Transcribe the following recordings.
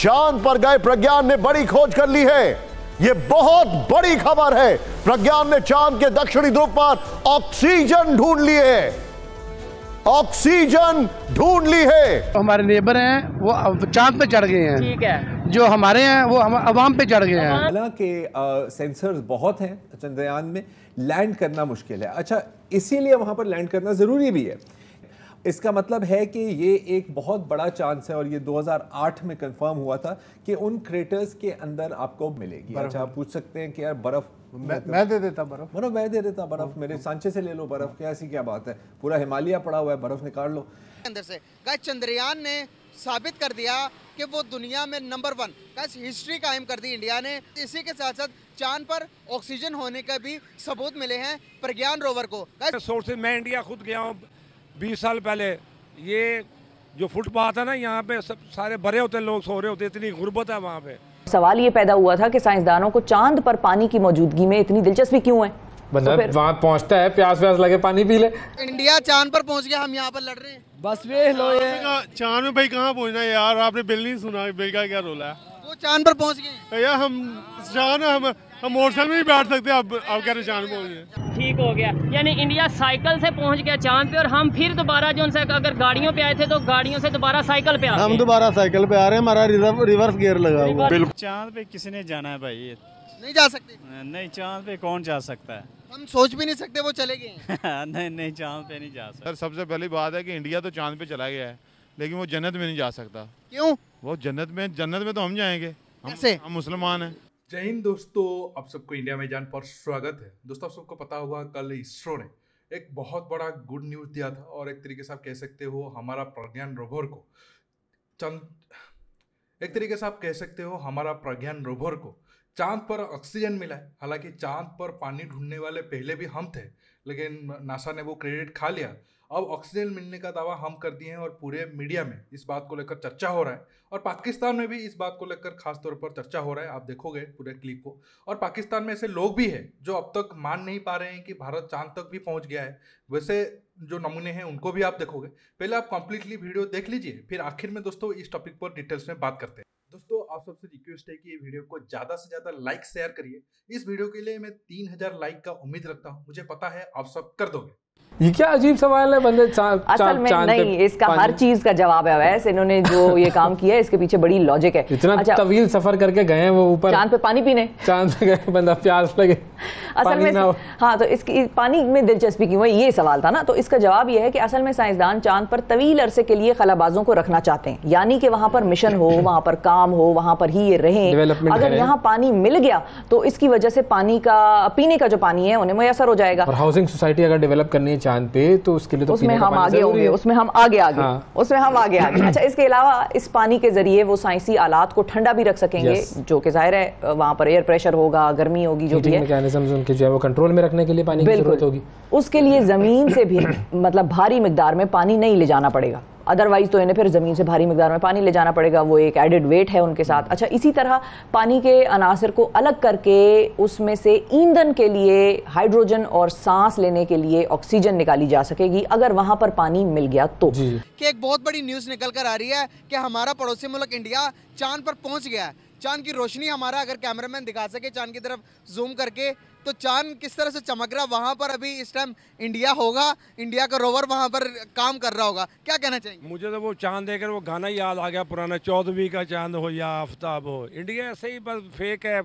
चांद पर गए प्रज्ञान ने बड़ी खोज कर ली है। यह बहुत बड़ी खबर है। प्रज्ञान ने चांद के दक्षिणी ध्रुव पर ऑक्सीजन ढूंढ ली है। ऑक्सीजन ढूंढ ली है। हमारे नेबर हैं वो चांद पे चढ़ गए हैं। ठीक है। जो हमारे हैं वो हम अवाम पे चढ़ गए हैं। हालांकि सेंसर्स बहुत हैं चंद्रयान में, लैंड करना मुश्किल है। अच्छा, इसीलिए वहां पर लैंड करना जरूरी भी है। इसका मतलब है कि ये एक बहुत बड़ा चांस है और ये 2008 में कंफर्म हुआ था कि उन क्रेटर्स के अंदर आपको मिलेगी। अच्छा, आप पूछ सकते हैं कि यार बर्फ मैं दे देता बर्फ, मैं दे देता बर्फ, मेरे सांचे से ले लो बर्फ, क्या ऐसी क्या बात है, पूरा हिमालय पड़ा हुआ है, बर्फ निकाल लो अंदर से। गाइस, चंद्रयान ने साबित कर दिया कि वो दुनिया में नंबर 1, गाइस हिस्ट्री कायम कर दी इंडिया ने। इसी के साथ साथ चांद पर ऑक्सीजन होने का भी सबूत मिले हैं प्रज्ञान रोवर को। सोर्सेज मैं इंडिया खुद गया हूँ 20 साल पहले। ये जो फुटपाथ है ना, यहाँ पे सब सारे भरे होते हैं, लोग सो रहे होते हैं, इतनी गुर्बत है वहाँ पे। सवाल ये पैदा हुआ था कि साइंसदानों को चांद पर पानी की मौजूदगी में इतनी दिलचस्पी क्यों है। बंदा वहाँ पहुँचता है, प्यास व्यास लगे पानी पी ले। इंडिया चांद पर पहुँच गया, हम यहाँ पर लड़ रहे हैं। बस वे लो ये चांद में भाई कहाँ पहुँचना है यार, आपने बिल नहीं सुना, बिल का क्या रोल है। वो चांद पर पहुँच गए यार, हम मोटरसाइकिल में नहीं बैठ सकते, अब कह रहे चांद पहुँच गए। ठीक हो गया, यानी इंडिया साइकिल से पहुंच गया चांद पे और हम फिर दोबारा जो उनसे अगर गाड़ियों पे आए थे तो गाड़ियों से दोबारा साइकिल पे आ गए। हम दोबारा साइकिल पे आ रहे हैं, हमारा रिवर्स गियर लगा हुआ है। चांद पे किसी ने जाना है भाई? नहीं जा सकते। नहीं, चांद पे कौन जा सकता है? हम सोच भी नहीं सकते, वो चले गए। नहीं, चांद पे नहीं जा सकता। सर, सबसे पहली बात है कि इंडिया तो चांद पे चला गया है, लेकिन वो जन्नत में नहीं जा सकता। क्यों? वो जन्नत में तो हम जाएंगे, हम मुसलमान हैं। जय हिंद दोस्तों, आप सबको इंडिया में जान पर स्वागत है। दोस्तों, आप सबको पता होगा कल इसरो ने एक बहुत बड़ा गुड न्यूज़ दिया था और एक तरीके से आप कह सकते हो हमारा प्रज्ञान रोवर को चांद पर ऑक्सीजन मिला है। हालांकि चांद पर पानी ढूंढने वाले पहले भी हम थे, लेकिन नासा ने वो क्रेडिट खा लिया। अब ऑक्सीजन मिलने का दावा हम कर दिए हैं और पूरे मीडिया में इस बात को लेकर चर्चा हो रहा है और पाकिस्तान में भी इस बात को लेकर खास तौर पर चर्चा हो रहा है। आप देखोगे पूरे क्लिप को। और पाकिस्तान में ऐसे लोग भी हैं जो अब तक मान नहीं पा रहे हैं कि भारत चांद तक भी पहुंच गया है। वैसे जो नमूने हैं उनको भी आप देखोगे। पहले आप कंप्लीटली वीडियो देख लीजिए, फिर आखिर में दोस्तों इस टॉपिक पर डिटेल्स में बात करते हैं। दोस्तों, आप सबसे रिक्वेस्ट है कि ये वीडियो को ज़्यादा से ज़्यादा लाइक शेयर करिए। इस वीडियो के लिए मैं 3000 लाइक का उम्मीद रखता हूँ। मुझे पता है आप सब कर दोगे। ये क्या अजीब सवाल है, बंदे असल में नहीं, इसका हर चीज का जवाब है। वैसे इन्होंने जो ये काम किया है इसके पीछे बड़ी लॉजिक है। इतना तवील सफर करके गए हैं वो ऊपर चांद पे पानी पीने, चांद पे गए, बंदा प्यास लगे असल में। हाँ, तो इसकी पानी में दिलचस्पी क्यों है, ये सवाल था ना। तो इसका जवाब ये है कि असल में साइंसदान चांद पर तवील अरसे के लिए खलाबाजों को रखना चाहते हैं, यानी कि वहां पर मिशन हो, वहां पर काम हो, वहां पर ही ये रहें। अगर यहाँ पानी मिल गया तो इसकी वजह से पानी का, पीने का जो पानी है उन्हें मुयसर हो जाएगा। और हाउसिंग सोसाइटी अगर डेवलप करनी है चांद पे तो उसके लिए तो उसमें हम आगे होंगे, उसमें हम आगे अच्छा, इसके अलावा इस पानी के जरिए वो साइंसी आलात को ठंडा भी रख सकेंगे, जो कि जाहिर है वहां पर एयर प्रेशर होगा, गर्मी होगी, जो भी है मैकेनिज्म्स उनके जो है वो कंट्रोल में रखने के लिए पानी की जरूरत होगी। उसके लिए जमीन से भी मतलब भारी मिकदार में पानी नहीं ले जाना पड़ेगा, अदरवाइज तो इन्हें फिर जमीन से भारी मिकदार में पानी ले जाना पड़ेगा। वो एक एडेड वेट है उनके साथ। अच्छा, इसी तरह पानी के अनासर को अलग करके उसमें से ईंधन के लिए हाइड्रोजन और सांस लेने के लिए ऑक्सीजन निकाली जा सकेगी अगर वहां पर पानी मिल गया तो। कि एक बहुत बड़ी न्यूज़ निकल कर आ रही है कि हमारा पड़ोसी मुल्क इंडिया चांद पर पहुंच गया है। चांद की रोशनी हमारा, अगर कैमरामैन दिखा सके चांद की तरफ जूम करके, तो चांद किस तरह से चमक रहा, वहां पर अभी इस टाइम इंडिया होगा, इंडिया का रोवर वहां पर काम कर रहा होगा। क्या कहना चाहेंगे? मुझे तो वो चांद देखकर वो गाना याद आ गया पुराना, 14वीं का चांद हो या आफ्ताब हो। इंडिया ऐसे ही बस फेक है,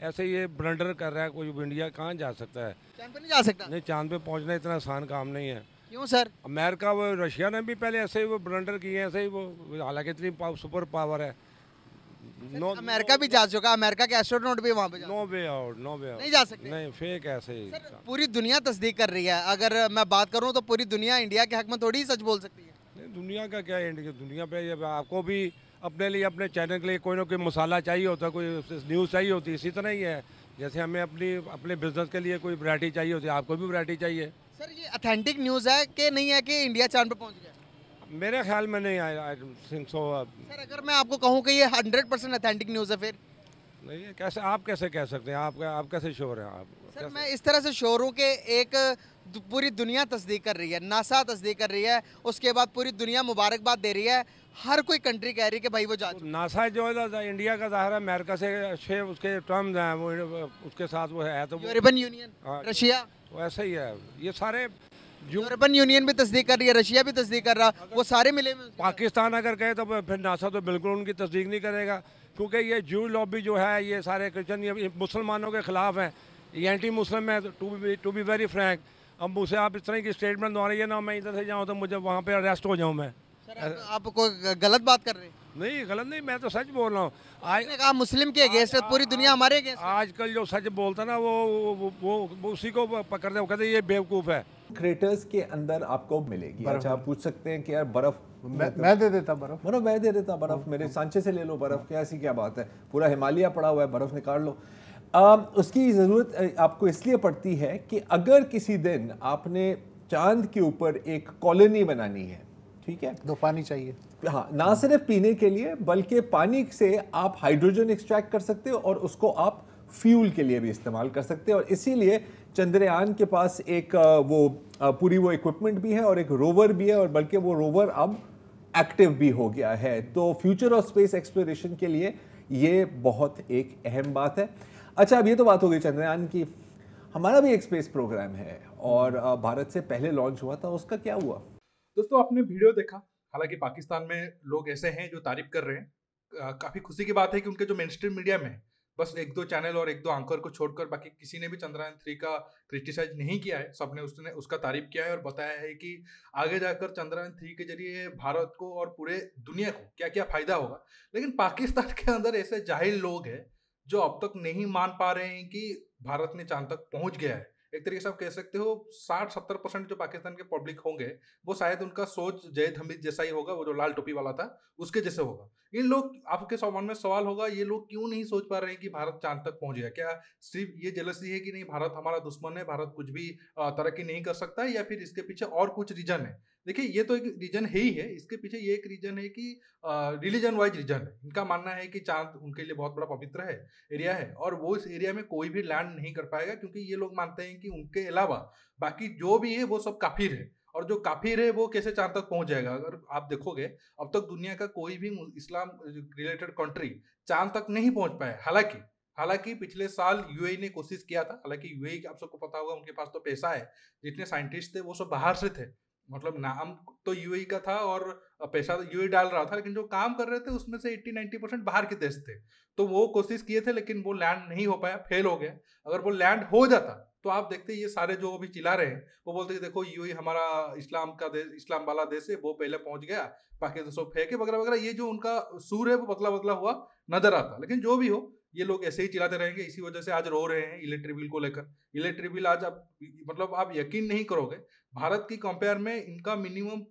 ऐसे ही ये ब्लंडर कर रहा है। कोई इंडिया कहाँ जा सकता है? चांद पे नहीं जा सकता। नहीं, चांद पे पहुँचना इतना आसान काम नहीं है। क्यों सर? अमेरिका, वो रशिया ने भी पहले ऐसे ही वो ब्लंडर किए, ऐसे ही वो, हालांकि इतनी सुपर पावर है। अमेरिका भी जा चुका, अमेरिका के एस्ट्रोनॉट भी वहाँ पे नो वे आउट नहीं जा सकते। नहीं, फेक ऐसे ही। पूरी दुनिया तस्दीक कर रही है। अगर मैं बात करूँ तो पूरी दुनिया इंडिया के हक में थोड़ी सच बोल सकती है। नहीं, दुनिया का क्या है, दुनिया पे आपको भी अपने लिए, अपने चैनल के लिए कोई ना कोई मसाला चाहिए होता, कोई न्यूज़ चाहिए होती। इसी तरह ही है, जैसे हमें अपने बिजनेस के लिए कोई वैरायटी चाहिए होती है, आपको भी वैरायटी चाहिए। सर, ये ऑथेंटिक न्यूज़ है कि नहीं है कि इंडिया चांद पे पहुँच गया? मेरे ख्याल में नहीं आया। सर, अगर मैं आपको कहूँ कि ये 100% ऑथेंटिक न्यूज़ है, फिर नहीं है कैसे? आप कैसे कह सकते हैं? आप कैसे श्योर हैं? आप सर, मैं इस तरह से श्योर हूँ कि एक पूरी दुनिया तस्दीक कर रही है, नासा तस्दीक कर रही है, उसके बाद पूरी दुनिया मुबारकबाद दे रही है। हर कोई कंट्री कह रही है कि भाई वो जा चुका। नासा जो है इंडिया का ज़ाहिर है अमेरिका से 6 उसके टर्म्स हैं, वो उसके साथ वो है तो यूरोपियन यूनियन, रशिया, तो ऐसा ही है। ये सारे यूरोपियन यूनियन भी तस्दीक कर रही है, रशिया भी तस्दीक कर रहा, वो सारे मिले में। पाकिस्तान अगर कहे तो फिर नासा तो बिल्कुल उनकी तस्दीक नहीं करेगा, क्योंकि ये जू लॉबी जो है ये सारे क्रिश्चियन ये मुसलमानों के खिलाफ हैं, ये एंटी मुस्लिम है। टू बी वेरी फ्रैंक, अब मुझसे आप इस तरह की स्टेटमेंट दो रही है ना, मैं इधर से जाऊँ तो मुझे वहाँ पे अरेस्ट हो जाऊँ मैं। आप कोई गलत बात कर रहे हैं? नहीं गलत नहीं, मैं तो सच बोल रहा हूँ। आज कहा मुस्लिम के अगेंस्ट है, पूरी दुनिया हमारे अगेंस्ट। आजकल जो सच बोलता ना वो उसी को पकड़ते, वो कहते ये बेवकूफ़ है। क्रेटर्स के अंदर आपको मिलेगी। अच्छा, आप पूछ सकते हैं कि यार बर्फ मैं दे देता बर्फ, मैं दे देता बर्फ, मेरे सांचे से ले लो बर्फ, क्या ऐसी क्या बात है, पूरा हिमालय पड़ा हुआ है, बर्फ निकाल लो। उसकी ज़रूरत आपको इसलिए पड़ती है कि अगर किसी दिन आपने चांद के ऊपर एक कॉलोनी बनानी है, ठीक है, तो पानी चाहिए। हाँ, ना सिर्फ पीने के लिए बल्कि पानी से आप हाइड्रोजन एक्सट्रैक्ट कर सकते हो और उसको आप फ्यूल के लिए भी इस्तेमाल कर सकते हो। और इसीलिए चंद्रयान के पास एक पूरी वो इक्विपमेंट भी है और एक रोवर भी है, और बल्कि वो रोवर अब एक्टिव भी हो गया है। तो फ्यूचर ऑफ स्पेस एक्सप्लोरेशन के लिए ये बहुत एक अहम बात है। अच्छा, अब ये तो बात हो गई चंद्रयान की, हमारा भी एक स्पेस प्रोग्राम है और भारत से पहले लॉन्च हुआ था, उसका क्या हुआ? दोस्तों, आपने वीडियो देखा। हालांकि पाकिस्तान में लोग ऐसे हैं जो तारीफ कर रहे हैं। काफी खुशी की बात है कि उनके जो मेन स्ट्रीम मीडिया में बस 1-2 चैनल और 1-2 एंकर को छोड़कर बाकी किसी ने भी चंद्रयान 3 का क्रिटिसाइज नहीं किया है। सबने उसने उसका तारीफ किया है और बताया है कि आगे जाकर चंद्रयान 3 के जरिए भारत को और पूरे दुनिया को क्या क्या फायदा होगा। लेकिन पाकिस्तान के अंदर ऐसे जाहिल लोग हैं जो अब तक नहीं मान पा रहे हैं कि भारत ने चांद तक पहुंच गया है। एक तरीके से आप कह सकते हो 60-70% जो पाकिस्तान के पब्लिक होंगे वो शायद उनका सोच जैद हमीद जैसा ही होगा, वो जो लाल टोपी वाला था उसके जैसे होगा। इन लोग, आपके मन में सवाल होगा, ये लोग क्यों नहीं सोच पा रहे हैं कि भारत चांद तक पहुंच गया? क्या सिर्फ ये जेलसी है कि नहीं भारत हमारा दुश्मन है, भारत कुछ भी तरक्की नहीं कर सकता है, या फिर इसके पीछे और कुछ रीजन है? देखिए, ये तो एक रीजन है ही है, इसके पीछे ये एक रीजन है कि रिलीजन वाइज रीजन है। इनका मानना है कि चांद उनके लिए बहुत बड़ा पवित्र है, एरिया है, और वो इस एरिया में कोई भी लैंड नहीं कर पाएगा, क्योंकि ये लोग मानते हैं कि उनके अलावा बाकी जो भी है वो सब काफिर है, और जो काफिर है वो कैसे चांद तक पहुंच जाएगा? अगर आप देखोगे अब तक दुनिया का कोई भी इस्लाम रिलेटेड कंट्री चांद तक नहीं पहुंच पाया। हालांकि पिछले साल यूएई ने कोशिश किया था। हालांकि यूएई, आप सबको पता होगा, उनके पास तो पैसा है, जितने साइंटिस्ट थे वो सब बाहर से थे, मतलब नाम तो यूएई का था और पैसा तो यूएई डाल रहा था, लेकिन जो काम कर रहे थे उसमें से 80-90% बाहर के देश थे। तो वो कोशिश किए थे, लेकिन वो लैंड नहीं हो पाया, फेल हो गया। अगर वो लैंड हो जाता तो आप देखते ये सारे जो अभी चिल्ला रहे हैं वो बोलते कि देखो यूएई हमारा इस्लाम का देश, इस्लाम वाला देश है, वो पहले पहुंच गया, बाकी तो सब फेंके वगैरह वगैरह। ये जो उनका सूर है वो बदला बदला हुआ नजर आता। लेकिन जो भी हो, ये लोग ऐसे ही चिल्लाते रहेंगे। इसी वजह से आज रो रहे हैं इलेक्ट्रिक बिल को लेकर। इलेक्ट्रिक बिल आज आप यकीन नहीं करोगे, भारत की कंपेयर में इनका मिनिमम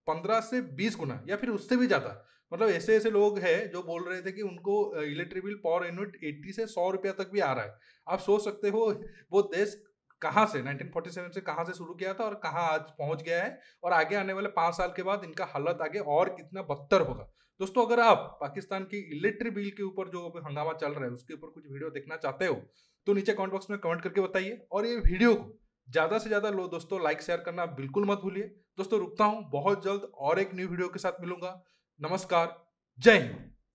15 से 20 गुना या फिर उससे भी ज्यादा। मतलब ऐसे ऐसे लोग हैं जो बोल रहे थे कि उनको इलेक्ट्रिक बिल पर यूनिट 80 से 100 रुपया तक भी आ रहा है। आप सोच सकते हो वो देश कहाँ से 1947 से कहाँ से शुरू किया था और कहाँ आज पहुंच गया है, और आगे आने वाले 5 साल के बाद इनका हालत आगे और कितना बदतर होगा। दोस्तों, अगर आप पाकिस्तान की इलेक्ट्रिक बिल के ऊपर जो हंगामा चल रहा है उसके ऊपर कुछ वीडियो देखना चाहते हो तो नीचे कमेंट बॉक्स में कमेंट करके बताइए, और ये वीडियो को ज्यादा से ज्यादा लो दोस्तों लाइक शेयर करना बिल्कुल मत भूलिए। दोस्तों, रुकता हूं, बहुत जल्द और एक न्यू वीडियो के साथ मिलूंगा। नमस्कार, जय हिंद।